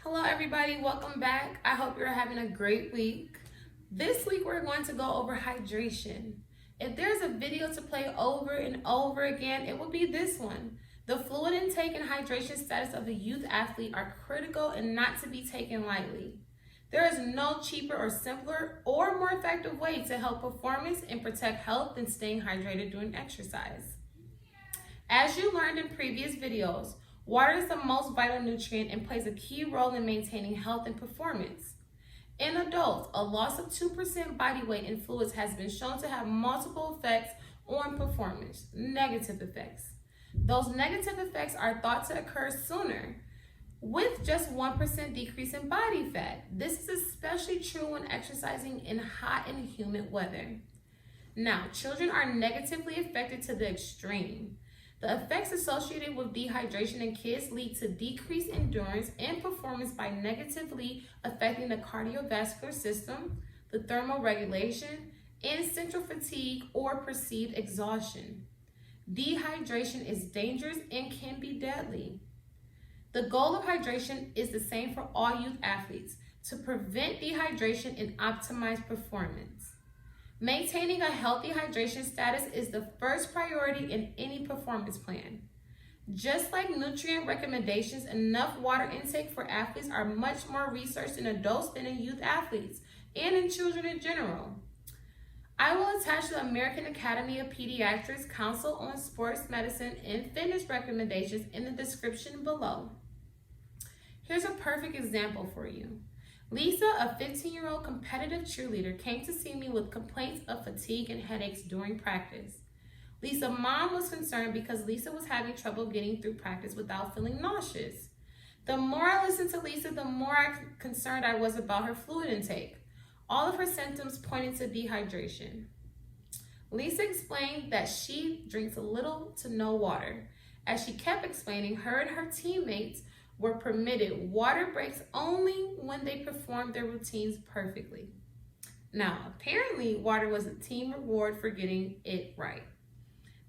Hello everybody, welcome back. I hope you're having a great week. This week we're going to go over hydration. If there's a video to play over and over again, it will be this one. The fluid intake and hydration status of a youth athlete are critical and not to be taken lightly. There is no cheaper or simpler or more effective way to help performance and protect health than staying hydrated during exercise. As you learned in previous videos, water is the most vital nutrient and plays a key role in maintaining health and performance. In adults, a loss of 2% body weight in fluids has been shown to have multiple effects on performance, negative effects. Those negative effects are thought to occur sooner, with just 1% decrease in body fat. This is especially true when exercising in hot and humid weather. Now, children are negatively affected to the extreme. The effects associated with dehydration in kids lead to decreased endurance and performance by negatively affecting the cardiovascular system, the thermal regulation, and central fatigue or perceived exhaustion. Dehydration is dangerous and can be deadly. The goal of hydration is the same for all youth athletes, to prevent dehydration and optimize performance. Maintaining a healthy hydration status is the first priority in any performance plan. Just like nutrient recommendations, enough water intake for athletes are much more researched in adults than in youth athletes and in children in general. I will attach the American Academy of Pediatrics Council on Sports Medicine and Fitness recommendations in the description below. Here's a perfect example for you. Lisa, a 15-year-old competitive cheerleader, came to see me with complaints of fatigue and headaches during practice. Lisa's mom was concerned because Lisa was having trouble getting through practice without feeling nauseous. The more I listened to Lisa, the more concerned I was about her fluid intake. All of her symptoms pointed to dehydration. Lisa explained that she drinks little to no water. As she kept explaining, her and her teammates were permitted water breaks only when they performed their routines perfectly. Now, apparently, water was a team reward for getting it right.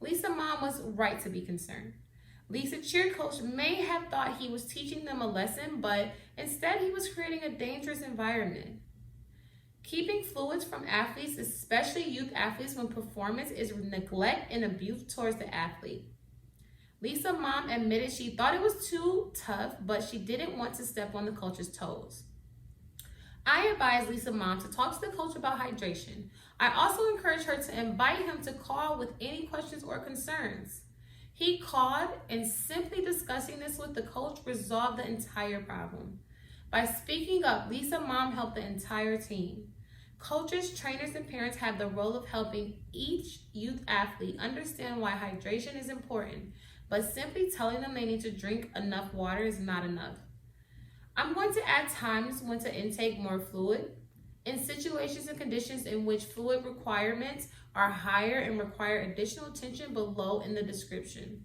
Lisa's mom was right to be concerned. Lisa's cheer coach may have thought he was teaching them a lesson, but instead he was creating a dangerous environment. Keeping fluids from athletes, especially youth athletes, when performance is neglect and abuse towards the athlete. Lisa's mom admitted she thought it was too tough, but she didn't want to step on the coach's toes. I advised Lisa's mom to talk to the coach about hydration. I also encouraged her to invite him to call with any questions or concerns. He called, and simply discussing this with the coach resolved the entire problem. By speaking up, Lisa's mom helped the entire team. Coaches, trainers, and parents have the role of helping each youth athlete understand why hydration is important, but simply telling them they need to drink enough water is not enough. I'm going to add times when to intake more fluid. In situations and conditions in which fluid requirements are higher and require additional attention, below in the description.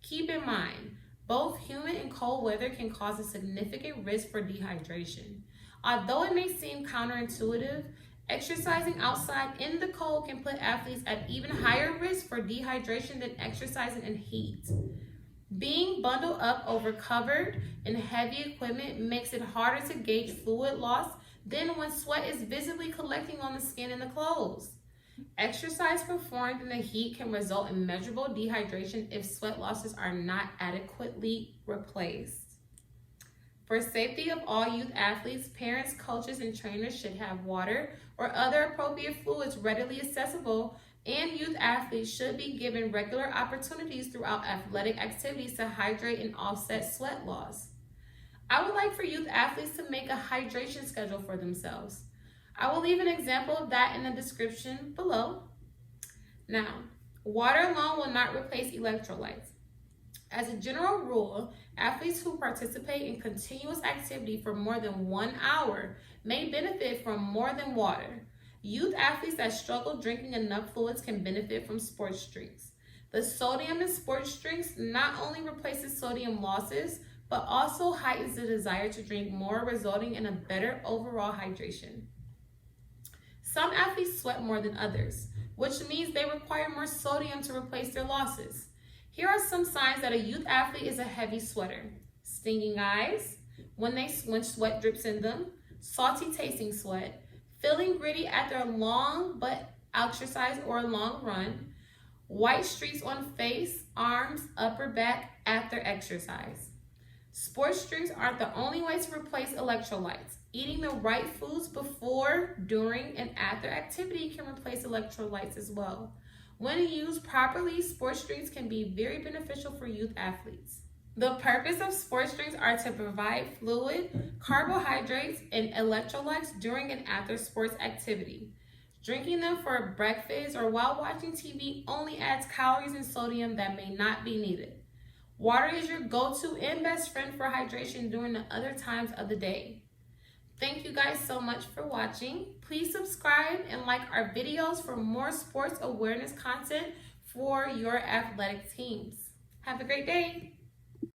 Keep in mind, both humid and cold weather can cause a significant risk for dehydration. Although it may seem counterintuitive, exercising outside in the cold can put athletes at even higher risk for dehydration than exercising in heat. Being bundled up over covered and heavy equipment makes it harder to gauge fluid loss than when sweat is visibly collecting on the skin and the clothes. Exercise performed in the heat can result in measurable dehydration if sweat losses are not adequately replaced. For safety of all youth athletes, parents, coaches, and trainers should have water or other appropriate fluids readily accessible, and youth athletes should be given regular opportunities throughout athletic activities to hydrate and offset sweat loss. I would like for youth athletes to make a hydration schedule for themselves. I will leave an example of that in the description below. Now, water alone will not replace electrolytes. As a general rule, athletes who participate in continuous activity for more than 1 hour may benefit from more than water. Youth athletes that struggle drinking enough fluids can benefit from sports drinks. The sodium in sports drinks not only replaces sodium losses, but also heightens the desire to drink more, resulting in a better overall hydration. Some athletes sweat more than others, which means they require more sodium to replace their losses. Here are some signs that a youth athlete is a heavy sweater. Stinging eyes, when sweat drips in them, salty tasting sweat, feeling gritty after a long butt exercise or a long run, white streaks on face, arms, upper back after exercise. Sports drinks aren't the only way to replace electrolytes. Eating the right foods before, during, and after activity can replace electrolytes as well. When used properly, sports drinks can be very beneficial for youth athletes. The purpose of sports drinks are to provide fluid, carbohydrates, and electrolytes during and after sports activity. Drinking them for breakfast or while watching TV only adds calories and sodium that may not be needed. Water is your go-to and best friend for hydration during the other times of the day. Thank you guys so much for watching. Please subscribe and like our videos for more sports awareness content for your athletic teams. Have a great day.